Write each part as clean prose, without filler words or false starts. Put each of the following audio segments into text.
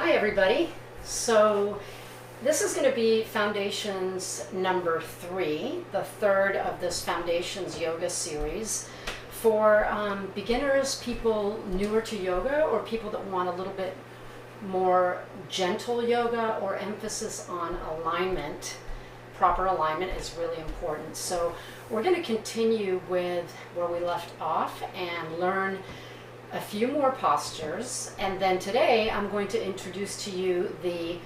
Hi everybody. So this is going to be Foundations number 3, the third of this Foundations yoga series for beginners, people newer to yoga, or people that want a little bit more gentle yoga or emphasis on alignment. Proper alignment is really important. So we're going to continue with where we left off and learn a few more postures, and then today I'm going to introduce to you the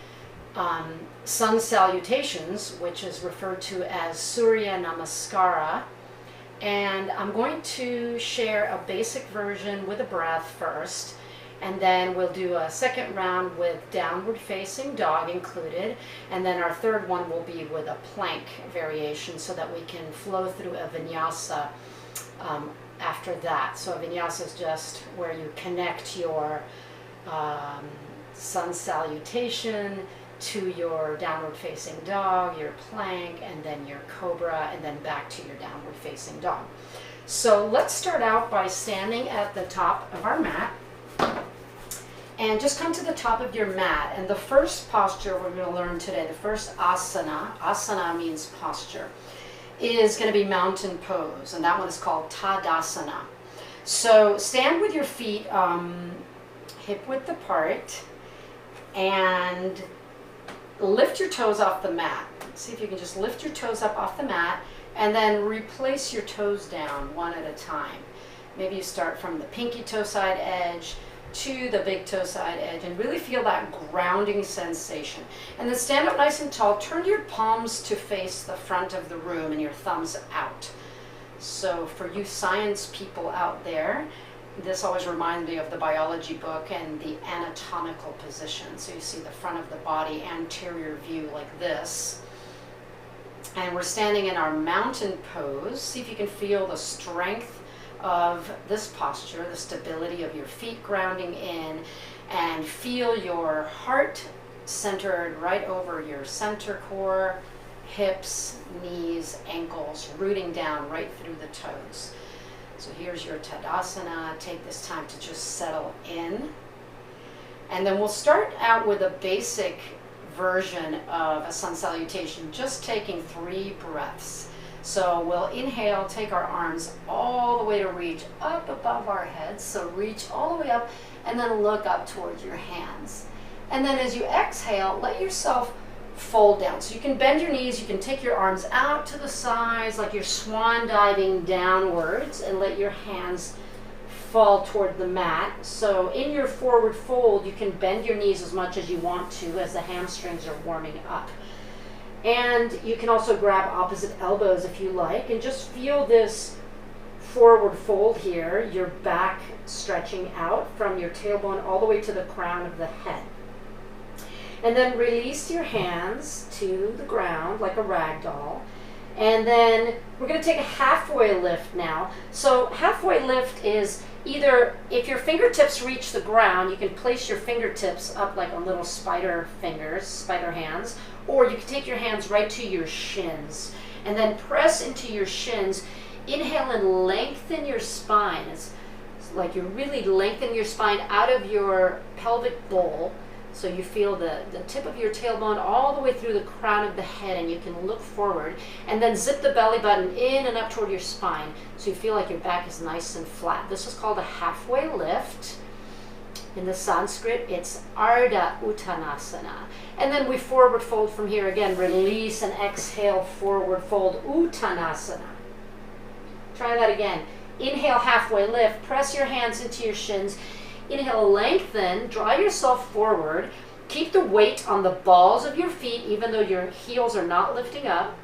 Sun Salutations, which is referred to as Surya Namaskara, and I'm going to share a basic version with a breath first, and then we'll do a second round with downward facing dog included, and then our third one will be with a plank variation so that we can flow through a vinyasa after that. So a vinyasa is just where you connect your sun salutation to your downward facing dog, your plank, and then your cobra, and then back to your downward facing dog. So let's start out by standing at the top of our mat. And just come to the top of your mat. And the first posture we're going to learn today, the first asana, asana means posture, is going to be mountain pose, and that one is called Tadasana. So stand with your feet hip width apart and lift your toes off the mat. See if you can just lift your toes up off the mat and then replace your toes down one at a time. Maybe you start from the pinky toe side edge to the big toe side edge and really feel that grounding sensation. And then stand up nice and tall. Turn your palms to face the front of the room and your thumbs out. So for you science people out there, this always reminds me of the biology book and the anatomical position. So you see the front of the body, anterior view like this. And we're standing in our mountain pose. See if you can feel the strength of this posture, the stability of your feet grounding in, and feel your heart centered right over your center core, hips, knees, ankles, rooting down right through the toes. So here's your Tadasana. Take this time to just settle in. And then we'll start out with a basic version of a sun salutation, just taking 3 breaths. So we'll inhale, take our arms all the way to reach up above our heads. So reach all the way up and then look up towards your hands. And then as you exhale, let yourself fold down. So you can bend your knees, you can take your arms out to the sides like you're swan diving downwards and let your hands fall toward the mat. So in your forward fold, you can bend your knees as much as you want to as the hamstrings are warming up. And you can also grab opposite elbows if you like and just feel this forward fold here, your back stretching out from your tailbone all the way to the crown of the head. And then release your hands to the ground like a rag doll. And then we're going to take a halfway lift now. So halfway lift is either, if your fingertips reach the ground, you can place your fingertips up like on little spider fingers, spider hands, or you can take your hands right to your shins and then press into your shins. Inhale and lengthen your spine. It's like you're really lengthening your spine out of your pelvic bowl. So you feel the tip of your tailbone all the way through the crown of the head, and you can look forward and then zip the belly button in and up toward your spine so you feel like your back is nice and flat. This is called a halfway lift. In the Sanskrit, it's Ardha Uttanasana. And then we forward fold from here again. Release and exhale, forward fold, Uttanasana. Try that again. Inhale, halfway lift. Press your hands into your shins. Inhale, lengthen, draw yourself forward. Keep the weight on the balls of your feet, even though your heels are not lifting up.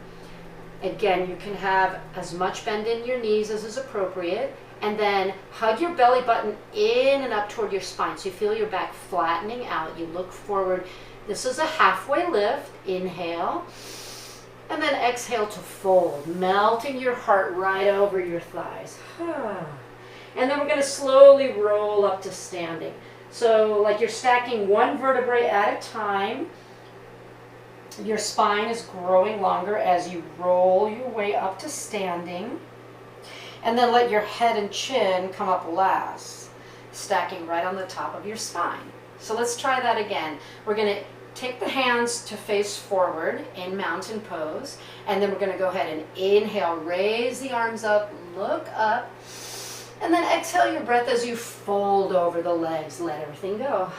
Again, you can have as much bend in your knees as is appropriate. And then hug your belly button in and up toward your spine. So you feel your back flattening out. You look forward. This is a halfway lift. Inhale. And then exhale to fold, melting your heart right over your thighs. And then we're going to slowly roll up to standing. So like you're stacking one vertebrae at a time. Your spine is growing longer as you roll your way up to standing. And then let your head and chin come up last, stacking right on the top of your spine. So let's try that again. We're going to take the hands to face forward in mountain pose, and then we're going to go ahead and inhale, raise the arms up, look up, and then exhale your breath as you fold over the legs. Let everything go.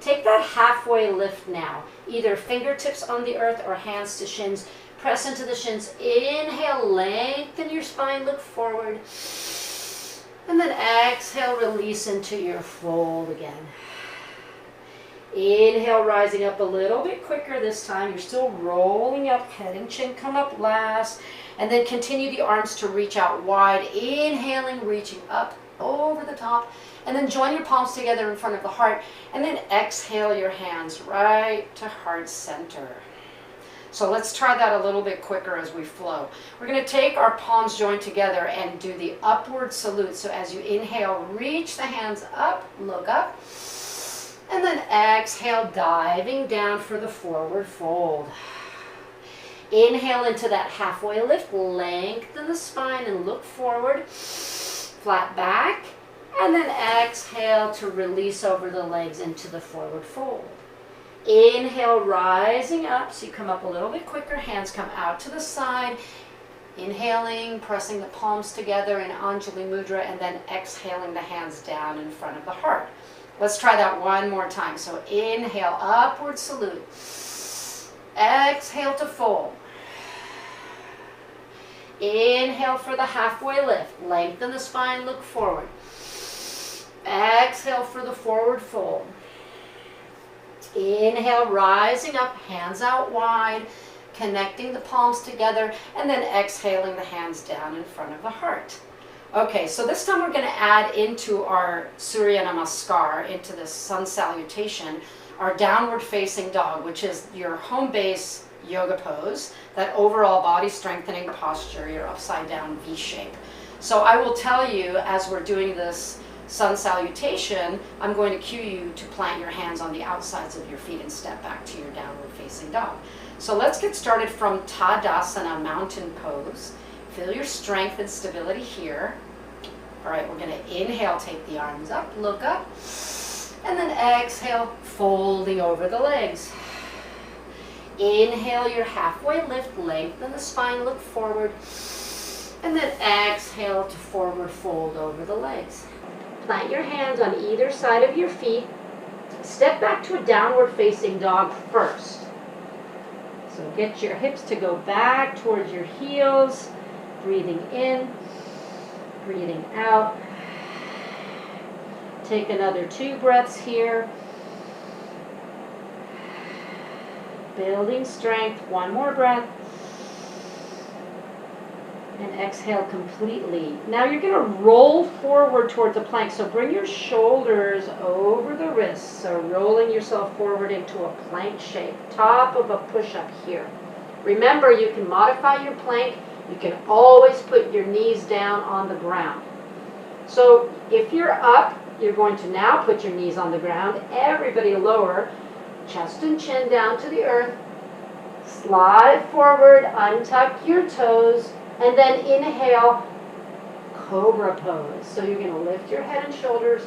Take that halfway lift now, either fingertips on the earth or hands to shins. Press into the shins. Inhale, lengthen your spine, look forward. And then exhale, release into your fold again. Inhale, rising up a little bit quicker this time. You're still rolling up, head and chin come up last. And then continue the arms to reach out wide. Inhaling, reaching up over the top. And then join your palms together in front of the heart. And then exhale your hands right to heart center. So let's try that a little bit quicker as we flow. We're going to take our palms joined together and do the upward salute. So as you inhale, reach the hands up, look up. And then exhale, diving down for the forward fold. Inhale into that halfway lift, lengthen the spine and look forward, flat back. And then exhale to release over the legs into the forward fold. Inhale, rising up, so you come up a little bit quicker, hands come out to the side. Inhaling, pressing the palms together in Anjali Mudra, and then exhaling the hands down in front of the heart. Let's try that one more time. So inhale, upward salute. Exhale to fold. Inhale for the halfway lift. Lengthen the spine, look forward. Exhale for the forward fold. Inhale, rising up, hands out wide, connecting the palms together, and then exhaling the hands down in front of the heart. Okay, so this time we're going to add into our Surya Namaskara, into this Sun Salutation, our downward facing dog, which is your home base yoga pose, that overall body strengthening posture, your upside down V shape. So I will tell you, as we're doing this Sun Salutation, I'm going to cue you to plant your hands on the outsides of your feet and step back to your downward facing dog. So let's get started from Tadasana, mountain pose. Feel your strength and stability here. All right, we're going to inhale, take the arms up, look up, and then exhale, folding over the legs. Inhale your halfway lift, lengthen the spine, look forward, and then exhale to forward fold over the legs. Plant your hands on either side of your feet. Step back to a downward facing dog first. So get your hips to go back towards your heels. Breathing in, breathing out. Take another 2 breaths here. Building strength, 1 more breath. And exhale completely. Now you're going to roll forward towards a plank. So bring your shoulders over the wrists. So rolling yourself forward into a plank shape. Top of a push-up here. Remember, you can modify your plank. You can always put your knees down on the ground. So if you're up, you're going to now put your knees on the ground. Everybody lower, chest and chin down to the earth. Slide forward, untuck your toes, and then inhale, cobra pose. So you're going to lift your head and shoulders,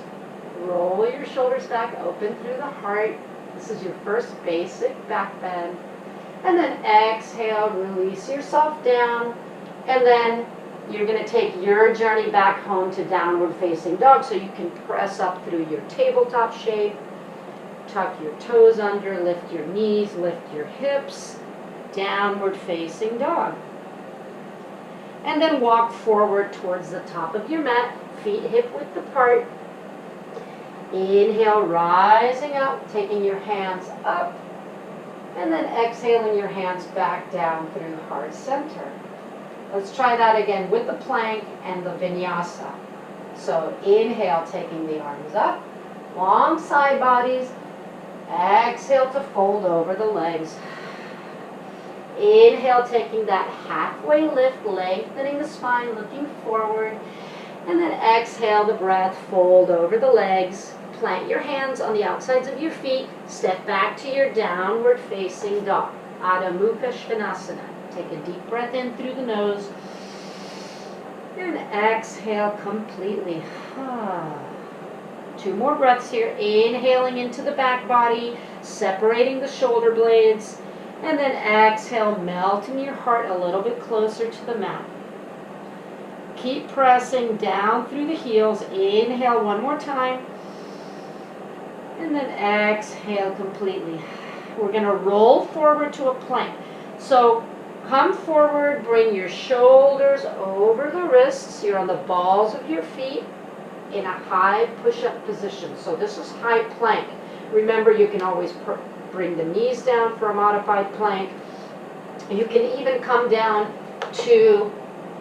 roll your shoulders back, open through the heart. This is your first basic back bend. And then exhale, release yourself down. And then you're going to take your journey back home to downward facing dog. So you can press up through your tabletop shape, tuck your toes under, lift your knees, lift your hips, downward facing dog. And then walk forward towards the top of your mat, feet hip width apart. Inhale, rising up, taking your hands up, and then exhaling your hands back down through heart center. Let's try that again with the plank and the vinyasa. So inhale, taking the arms up, long side bodies. Exhale to fold over the legs. Inhale, taking that halfway lift, lengthening the spine, looking forward. And then exhale the breath, fold over the legs. Plant your hands on the outsides of your feet. Step back to your downward facing dog. Adho Mukha Svanasana. Take a deep breath in through the nose. And exhale completely. 2 more breaths here. Inhaling into the back body, separating the shoulder blades. And then exhale, melting your heart a little bit closer to the mat. Keep pressing down through the heels. Inhale 1 more time. And then exhale completely. We're going to roll forward to a plank. So come forward, bring your shoulders over the wrists. You're on the balls of your feet in a high push-up position. So this is high plank. Remember, you can always bring the knees down for a modified plank. You can even come down to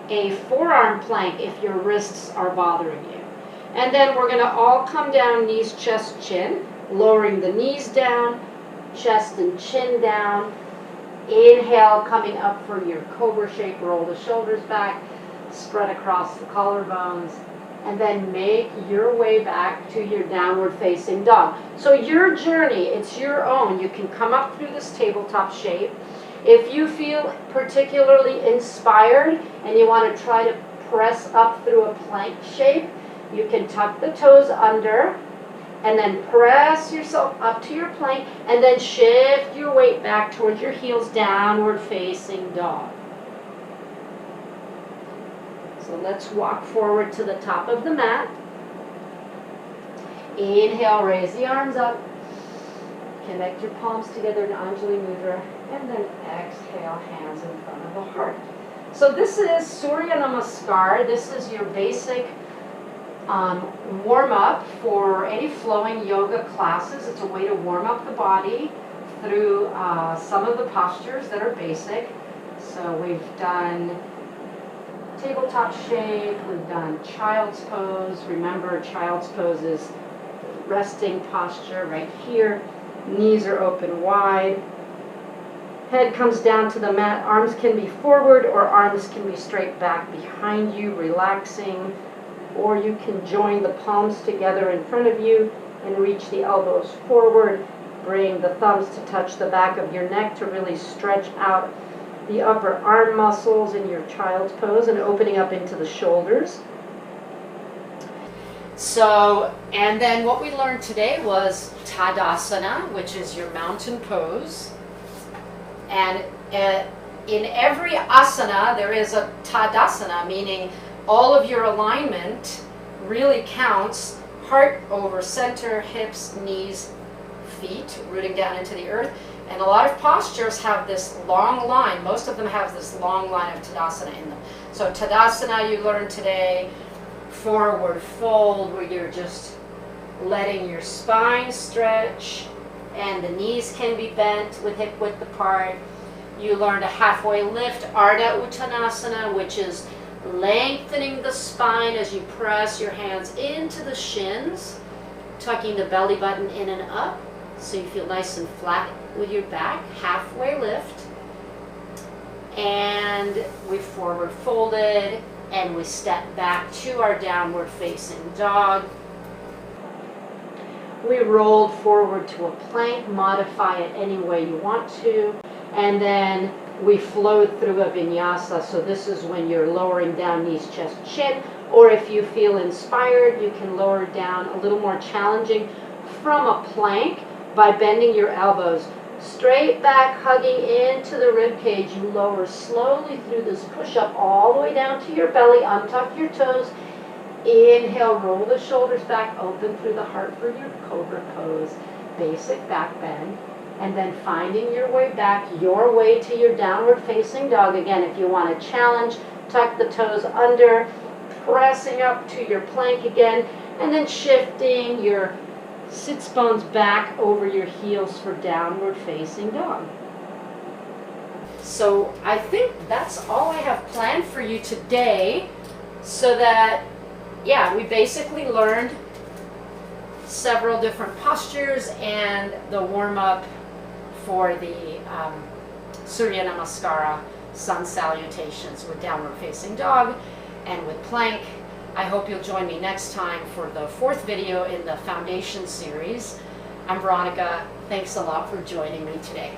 a forearm plank if your wrists are bothering you. And then we're going to all come down, knees, chest, chin, lowering the knees down, chest and chin down. Inhale, coming up for your cobra shape, roll the shoulders back, spread across the collarbones, and then make your way back to your downward facing dog. So your journey, it's your own. You can come up through this tabletop shape. If you feel particularly inspired and you want to try to press up through a plank shape, you can tuck the toes under and then press yourself up to your plank and then shift your weight back towards your heels, downward facing dog. So let's walk forward to the top of the mat. Inhale, raise the arms up. Connect your palms together in Anjali Mudra. And then exhale, hands in front of the heart. So this is Surya Namaskara. This is your basic warm-up for any flowing yoga classes. It's a way to warm up the body through some of the postures that are basic. So we've done tabletop shape, we've done child's pose. Remember, child's pose is resting posture right here. Knees are open wide. Head comes down to the mat. Arms can be forward or arms can be straight back behind you, relaxing. Or you can join the palms together in front of you and reach the elbows forward. Bring the thumbs to touch the back of your neck to really stretch out the upper arm muscles in your child's pose and opening up into the shoulders. So, and then what we learned today was Tadasana, which is your mountain pose. And in every asana, there is a Tadasana, meaning all of your alignment really counts. Heart over center, hips, knees, feet, rooting down into the earth. And a lot of postures have this long line. Most of them have this long line of Tadasana in them. So Tadasana you learned today, forward fold, where you're just letting your spine stretch and the knees can be bent with hip width apart. You learned a halfway lift, Ardha Uttanasana, which is lengthening the spine as you press your hands into the shins, tucking the belly button in and up so you feel nice and flat with your back, halfway lift. And we forward folded and we step back to our downward facing dog. We rolled forward to a plank, modify it any way you want to, and then we flowed through a vinyasa. So this is when you're lowering down knees, chest, chin, or if you feel inspired, you can lower down a little more challenging from a plank by bending your elbows straight back, hugging into the rib cage. You lower slowly through this push-up all the way down to your belly. Untuck your toes. Inhale, roll the shoulders back, open through the heart for your cobra pose. Basic back bend. And then finding your way back, your way to your downward facing dog. Again, if you want to challenge, tuck the toes under, pressing up to your plank again, and then shifting your sits bones back over your heels for downward facing dog. So I think that's all I have planned for you today, so that, yeah, we basically learned several different postures and the warm-up for the Surya Namaskara, Sun Salutations with downward facing dog and with plank. I hope you'll join me next time for the 4th video in the Foundation series. I'm Veronica. Thanks a lot for joining me today.